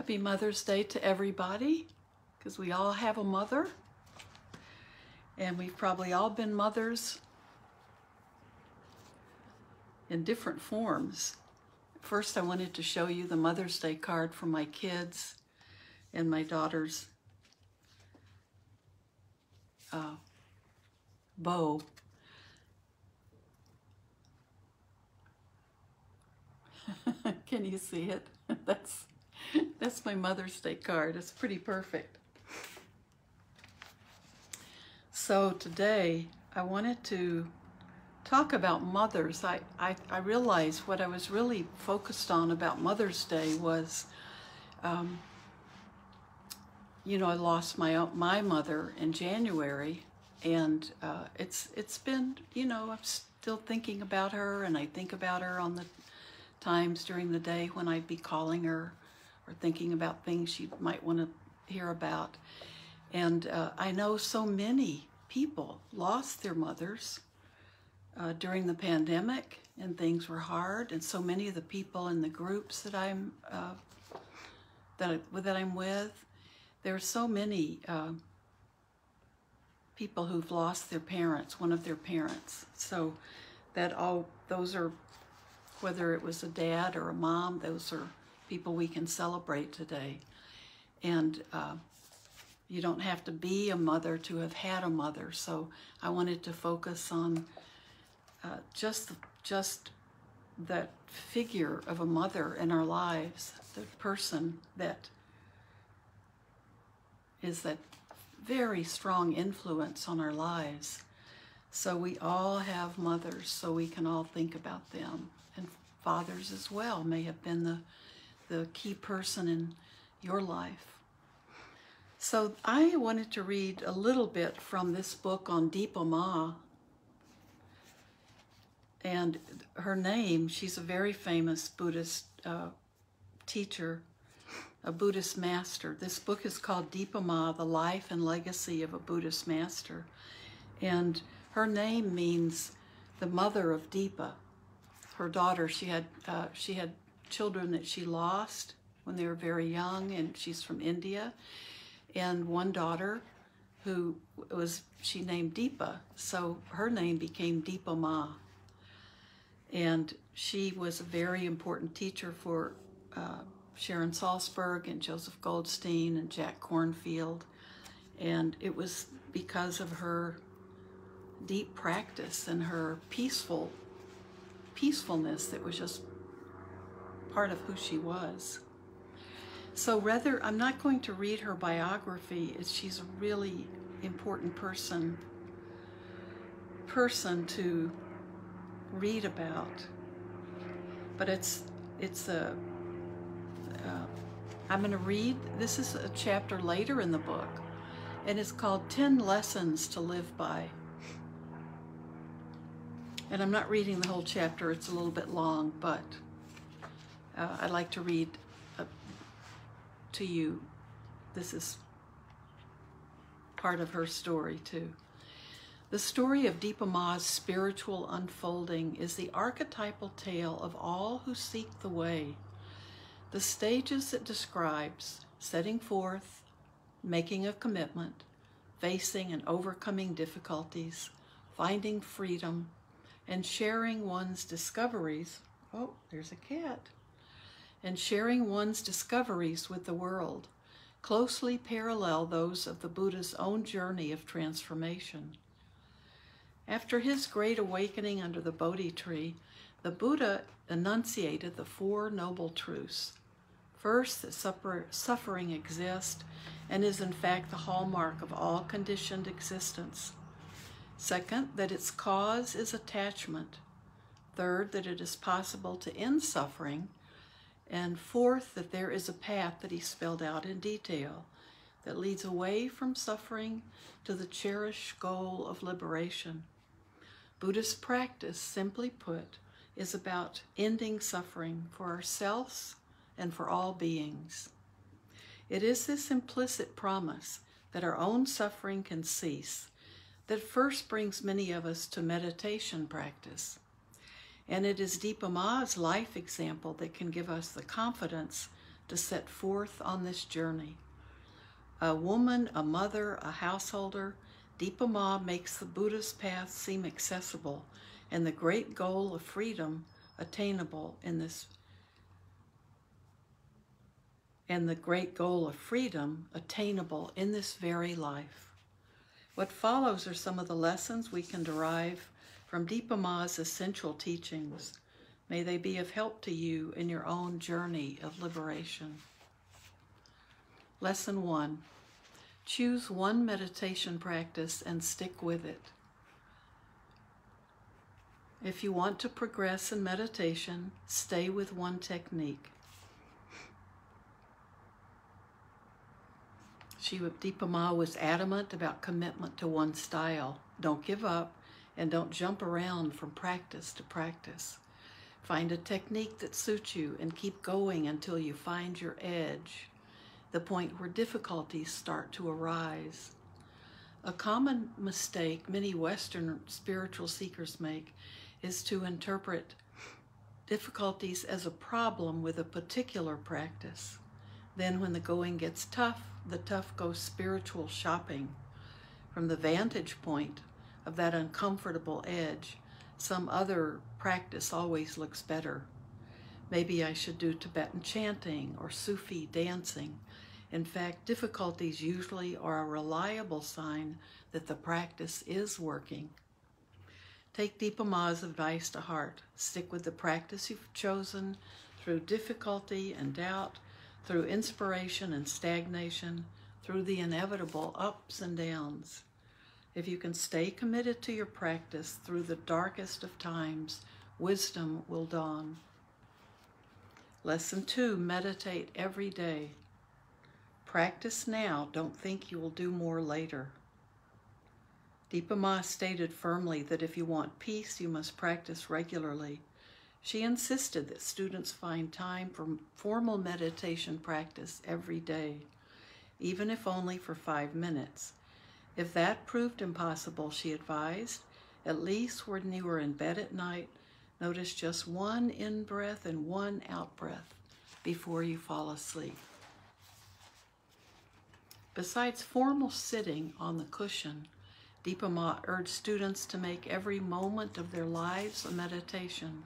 Happy Mother's Day to everybody, because we all have a mother, and we've probably all been mothers in different forms. First, I wanted to show you the Mother's Day card from my kids and my daughter's Bo. Can you see it? That's my Mother's Day card. It's pretty perfect. So today I wanted to talk about mothers. I realized what I was really focused on about Mother's Day was, you know, I lost my mother in January, and it's been, you know, I'm still thinking about her, and I think about her on the times during the day when I'd be calling her or thinking about things she might want to hear about. And I know so many people lost their mothers during the pandemic, and things were hard, and so many of the people in the groups that I'm with, there are so many people who've lost their parents, one of their parents. So those are, whether it was a dad or a mom, those are people we can celebrate today. And you don't have to be a mother to have had a mother. So I wanted to focus on just that figure of a mother in our lives, the person that is that very strong influence on our lives. So we all have mothers, so we can all think about them. And fathers as well may have been the key person in your life. So I wanted to read a little bit from this book on Dipa Ma. And her name, she's a very famous Buddhist teacher, a Buddhist master. This book is called Dipa Ma, The Life and Legacy of a Buddhist Master. And her name means the mother of Dipa. Her daughter, she had children that she lost when they were very young, and she's from India. And one daughter who she named Dipa, so her name became Dipa Ma. And she was a very important teacher for Sharon Salzberg and Joseph Goldstein and Jack Kornfield. And it was because of her deep practice and her peacefulness that was just part of who she was. So I'm not going to read her biography. She's a really important person to read about. But I'm going to read, this is a chapter later in the book, and it's called 10 Lessons to Live By. And I'm not reading the whole chapter, it's a little bit long, but I'd like to read to you. This is part of her story too. The story of Dipa Ma's spiritual unfolding is the archetypal tale of all who seek the way. The stages it describes: setting forth, making a commitment, facing and overcoming difficulties, finding freedom, and sharing one's discoveries. Oh, there's a cat. And sharing one's discoveries with the world closely parallel those of the Buddha's own journey of transformation. After his great awakening under the Bodhi tree, the Buddha enunciated the Four Noble Truths. First, that suffering exists and is in fact the hallmark of all conditioned existence. Second, that its cause is attachment. Third, that it is possible to end suffering. And fourth, that there is a path that he spelled out in detail that leads away from suffering to the cherished goal of liberation. Buddhist practice, simply put, is about ending suffering for ourselves and for all beings. It is this implicit promise that our own suffering can cease that first brings many of us to meditation practice. And it is Dipa Ma's life example that can give us the confidence to set forth on this journey. A woman, a mother, a householder, Dipa Ma makes the Buddha's path seem accessible and the great goal of freedom attainable in this very life. What follows are some of the lessons we can derive from Dipa Ma's essential teachings. May they be of help to you in your own journey of liberation. Lesson 1. Choose one meditation practice and stick with it. If you want to progress in meditation, stay with one technique. Dipa Ma was adamant about commitment to one style. Don't give up and don't jump around from practice to practice. Find a technique that suits you and keep going until you find your edge, the point where difficulties start to arise. A common mistake many Western spiritual seekers make is to interpret difficulties as a problem with a particular practice. Then when the going gets tough, the tough goes spiritual shopping. From the vantage point of that uncomfortable edge, some other practice always looks better. Maybe I should do Tibetan chanting or Sufi dancing. In fact, difficulties usually are a reliable sign that the practice is working. Take Dipa Ma's advice to heart. Stick with the practice you've chosen through difficulty and doubt, through inspiration and stagnation, through the inevitable ups and downs. If you can stay committed to your practice through the darkest of times, wisdom will dawn. Lesson 2, meditate every day. Practice now, don't think you will do more later. Dipa Ma stated firmly that if you want peace, you must practice regularly. She insisted that students find time for formal meditation practice every day, even if only for 5 minutes. If that proved impossible, she advised, at least when you were in bed at night, notice just one in-breath and one out-breath before you fall asleep. Besides formal sitting on the cushion, Dipa Ma urged students to make every moment of their lives a meditation.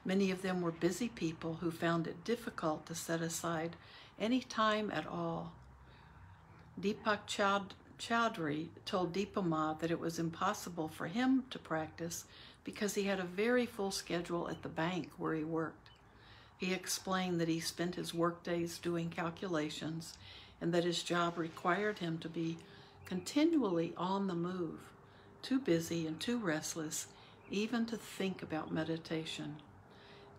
Many of them were busy people who found it difficult to set aside any time at all. Deepak Chaudhry told Dipa Ma that it was impossible for him to practice because he had a very full schedule at the bank where he worked. He explained that he spent his workdays doing calculations and that his job required him to be continually on the move, too busy and too restless even to think about meditation.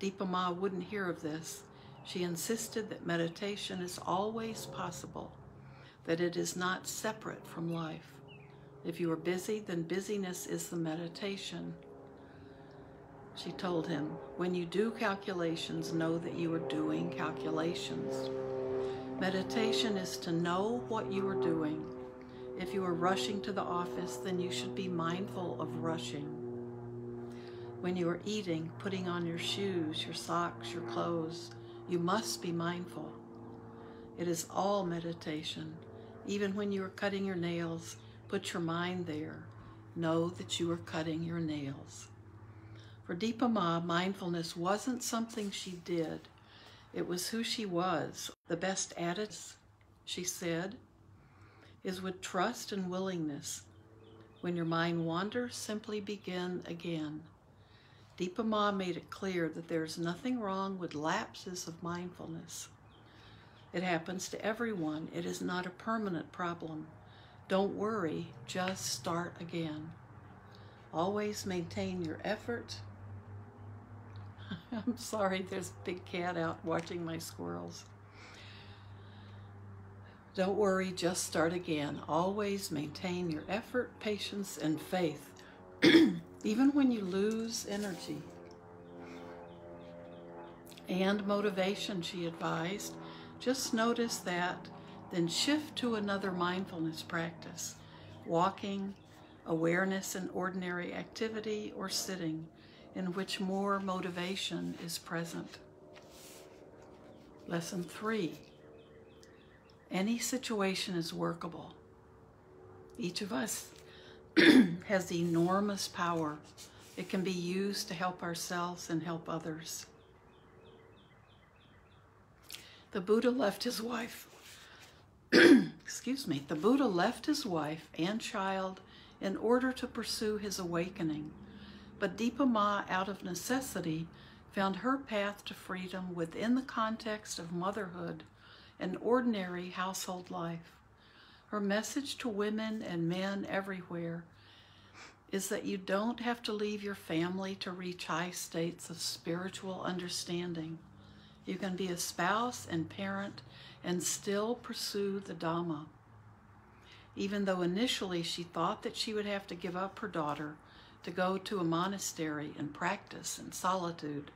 Dipa Ma wouldn't hear of this. She insisted that meditation is always possible, that it is not separate from life. If you are busy, then busyness is the meditation. She told him, when you do calculations, know that you are doing calculations. Meditation is to know what you are doing. If you are rushing to the office, then you should be mindful of rushing. When you are eating, putting on your shoes, your socks, your clothes, you must be mindful. It is all meditation. Even when you are cutting your nails, put your mind there. Know that you are cutting your nails. For Dipa Ma, mindfulness wasn't something she did. It was who she was. The best attitude, she said, is with trust and willingness. When your mind wanders, simply begin again. Dipa Ma made it clear that there's nothing wrong with lapses of mindfulness. It happens to everyone. It is not a permanent problem. Don't worry, just start again. Always maintain your effort. I'm sorry, there's a big cat out watching my squirrels. Don't worry, just start again. Always maintain your effort, patience, and faith, even when you lose energy. And motivation, she advised. Just notice that, then shift to another mindfulness practice, walking, awareness in ordinary activity, or sitting, in which more motivation is present. Lesson 3. Any situation is workable. Each of us has enormous power. It can be used to help ourselves and help others. The Buddha left his wife, excuse me, the Buddha left his wife and child in order to pursue his awakening. But Dipa Ma, out of necessity, found her path to freedom within the context of motherhood and ordinary household life. Her message to women and men everywhere is that you don't have to leave your family to reach high states of spiritual understanding. You can be a spouse and parent and still pursue the Dhamma. Even though initially she thought that she would have to give up her daughter to go to a monastery and practice in solitude,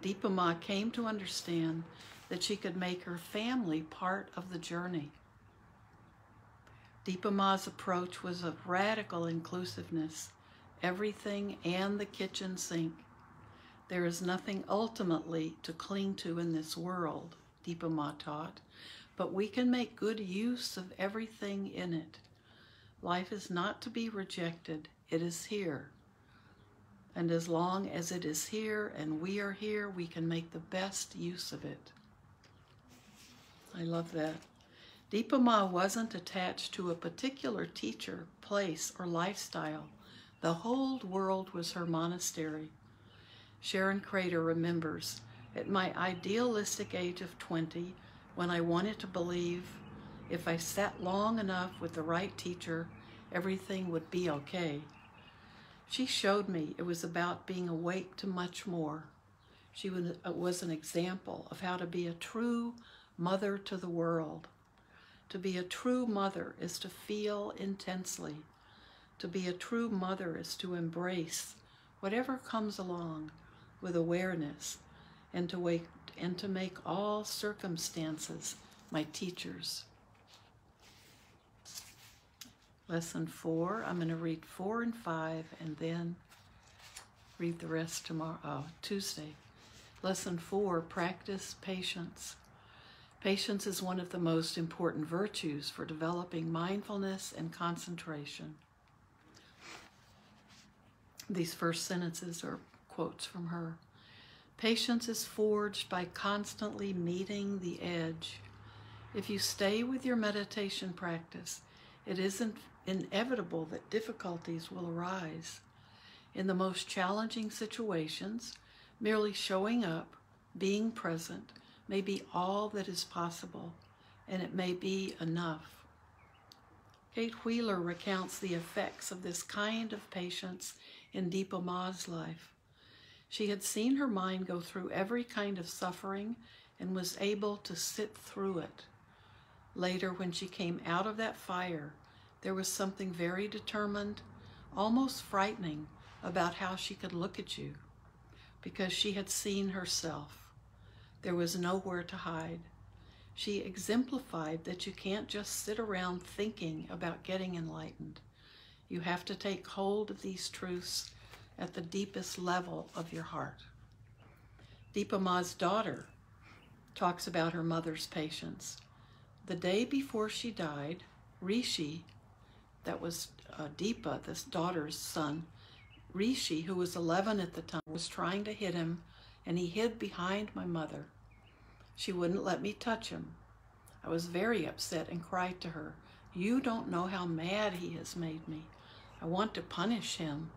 Dipa Ma came to understand that she could make her family part of the journey. Dipa Ma's approach was of radical inclusiveness, everything and the kitchen sink. There is nothing ultimately to cling to in this world, Dipa Ma taught, but we can make good use of everything in it. Life is not to be rejected, it is here. And as long as it is here and we are here, we can make the best use of it. I love that. Dipa Ma wasn't attached to a particular teacher, place, or lifestyle. The whole world was her monastery. Sharon Crater remembers, at my idealistic age of 20, when I wanted to believe if I sat long enough with the right teacher, everything would be okay. She showed me it was about being awake to much more. She was an example of how to be a true mother to the world. To be a true mother is to feel intensely. To be a true mother is to embrace whatever comes along with awareness and to make all circumstances my teachers. Lesson 4, I'm going to read 4 and 5 and then read the rest tomorrow, Tuesday. Lesson 4, practice patience. Patience is one of the most important virtues for developing mindfulness and concentration. These first sentences are quotes from her. Patience is forged by constantly meeting the edge. If you stay with your meditation practice, it isn't inevitable that difficulties will arise. In the most challenging situations, merely showing up, being present, may be all that is possible, and it may be enough. Kate Wheeler recounts the effects of this kind of patience in Dipa Ma's life. She had seen her mind go through every kind of suffering and was able to sit through it. Later, when she came out of that fire, there was something very determined, almost frightening, about how she could look at you, because she had seen herself. There was nowhere to hide. She exemplified that you can't just sit around thinking about getting enlightened. You have to take hold of these truths at the deepest level of your heart. Dipa Ma's daughter talks about her mother's patience. The day before she died, Rishi, that was Dipa, this daughter's son, Rishi, who was 11 at the time, was trying to hit him, and he hid behind my mother. She wouldn't let me touch him. I was very upset and cried to her, "You don't know how mad he has made me. I want to punish him."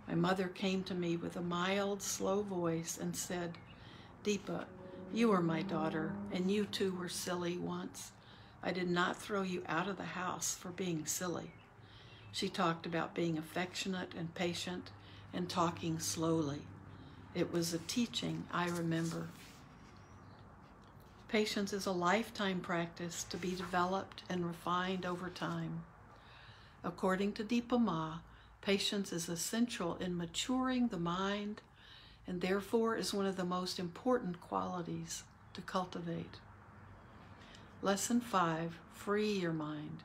My mother came to me with a mild, slow voice and said, "Dipa, you are my daughter, and you too were silly once. I did not throw you out of the house for being silly." She talked about being affectionate and patient and talking slowly. It was a teaching I remember. Patience is a lifetime practice to be developed and refined over time. According to Dipa Ma, patience is essential in maturing the mind and therefore is one of the most important qualities to cultivate. Lesson 5, free your mind.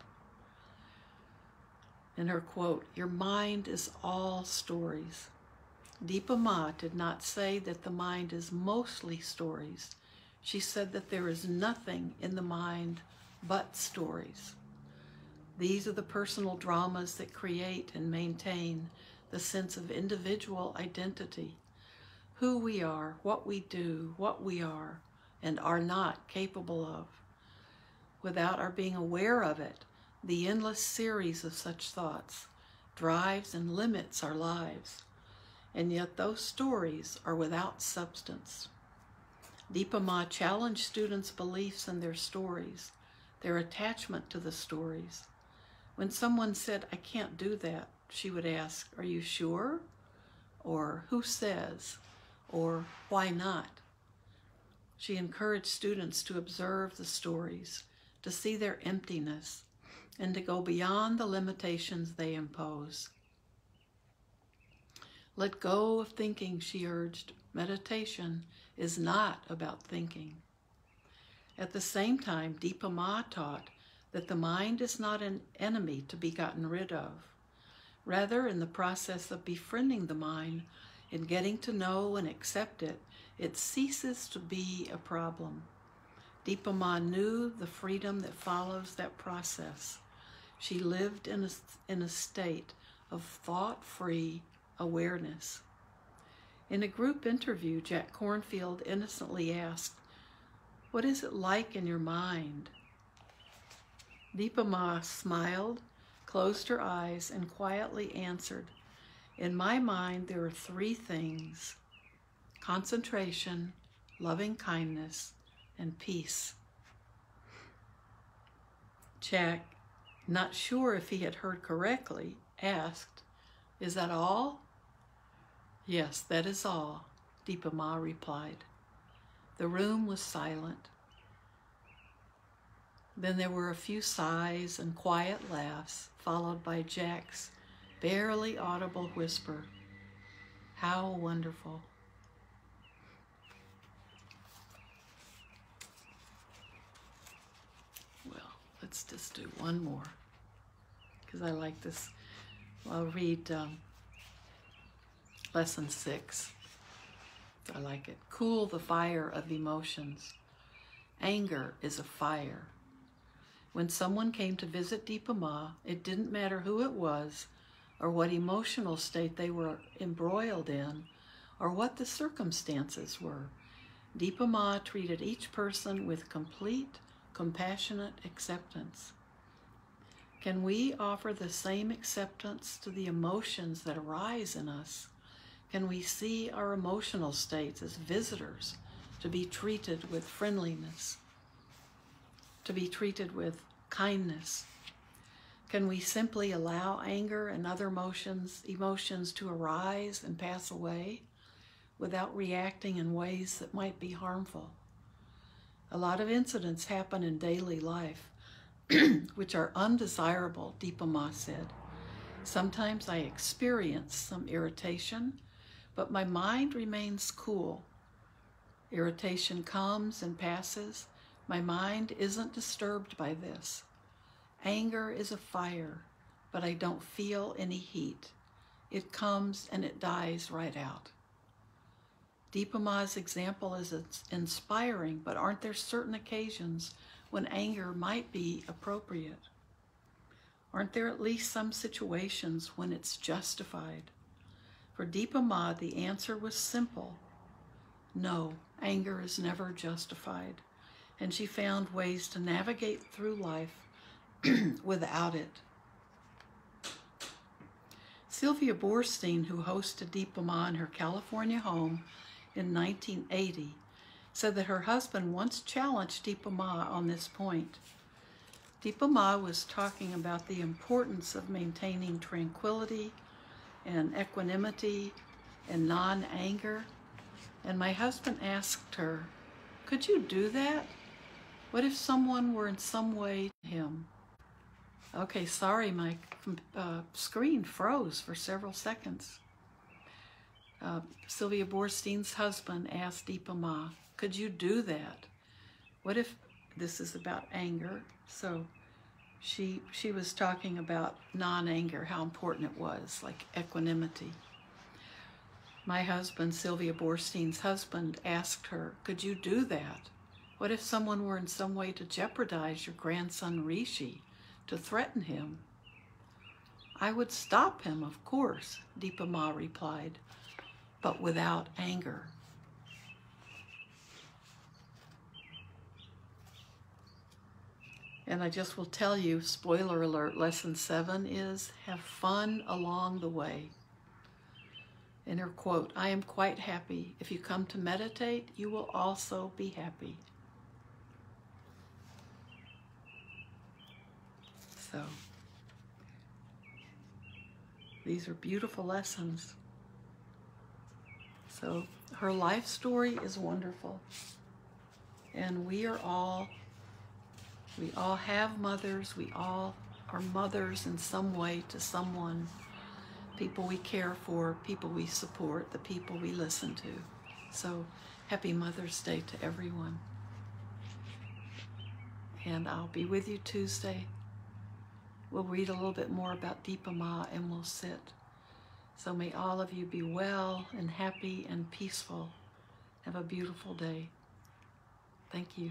In her quote, "Your mind is all stories." Dipa Ma did not say that the mind is mostly stories. She said that there is nothing in the mind but stories. These are the personal dramas that create and maintain the sense of individual identity, who we are, what we do, what we are and are not capable of. Without our being aware of it, the endless series of such thoughts drives and limits our lives, and yet those stories are without substance. Dipa Ma challenged students' beliefs in their stories, their attachment to the stories. When someone said, "I can't do that," she would ask, "Are you sure?" Or "Who says?" Or "Why not?" She encouraged students to observe the stories, to see their emptiness, and to go beyond the limitations they impose. Let go of thinking, she urged. Meditation is not about thinking. At the same time, Dipa Ma taught that the mind is not an enemy to be gotten rid of. Rather, in the process of befriending the mind and getting to know and accept it, it ceases to be a problem. Dipa Ma knew the freedom that follows that process. She lived in a state of thought-free awareness. In a group interview, Jack Kornfield innocently asked, "What is it like in your mind?" Dipa Ma smiled, closed her eyes, and quietly answered, "In my mind, there are three things: concentration, loving kindness, and peace." Jack, not sure if he had heard correctly, asked, "Is that all?" "Yes, that is all," Dipa Ma replied. The room was silent. Then there were a few sighs and quiet laughs, followed by Jack's barely audible whisper, "How wonderful." Well, let's just do one more, because I like this. I'll read lesson 6. I like it. Cool the fire of emotions. Anger is a fire. When someone came to visit Dipa Ma, it didn't matter who it was, or what emotional state they were embroiled in, or what the circumstances were. Dipa Ma treated each person with complete, compassionate acceptance. Can we offer the same acceptance to the emotions that arise in us? Can we see our emotional states as visitors to be treated with friendliness, to be treated with kindness? Can we simply allow anger and other emotions to arise and pass away without reacting in ways that might be harmful? A lot of incidents happen in daily life which are undesirable, Dipa Ma said. Sometimes I experience some irritation, but my mind remains cool. Irritation comes and passes. My mind isn't disturbed by this. Anger is a fire, but I don't feel any heat. It comes and it dies right out. Dipa Ma's example is inspiring, but aren't there certain occasions when anger might be appropriate? Aren't there at least some situations when it's justified? For Dipa Ma, the answer was simple. No, anger is never justified, and she found ways to navigate through life without it. Sylvia Boorstein, who hosted Dipa Ma in her California home in 1980, said that her husband once challenged Dipa Ma on this point. Dipa Ma was talking about the importance of maintaining tranquility and equanimity and non-anger, and my husband asked her, "Could you do that? What if someone were in some way to him?" Okay, sorry, my screen froze for several seconds. Sylvia Boorstein's husband asked Dipa Ma, "Could you do that? What if," this is about anger, so she was talking about non-anger, how important it was, like equanimity. My husband, Sylvia Boorstein's husband, asked her, "Could you do that?" What if someone were in some way to jeopardize your grandson Rishi, to threaten him? I would stop him, of course, Deepa Ma replied, but without anger. And I just will tell you, spoiler alert, lesson 7 is have fun along the way. In her quote, I am quite happy. If you come to meditate, you will also be happy. So, these are beautiful lessons. So, her life story is wonderful. And we all have mothers. We all are mothers in some way to someone. People we care for, people we support, the people we listen to. So, happy Mother's Day to everyone. And I'll be with you Tuesday. We'll read a little bit more about Deepa Ma and we'll sit. So may all of you be well and happy and peaceful. Have a beautiful day. Thank you.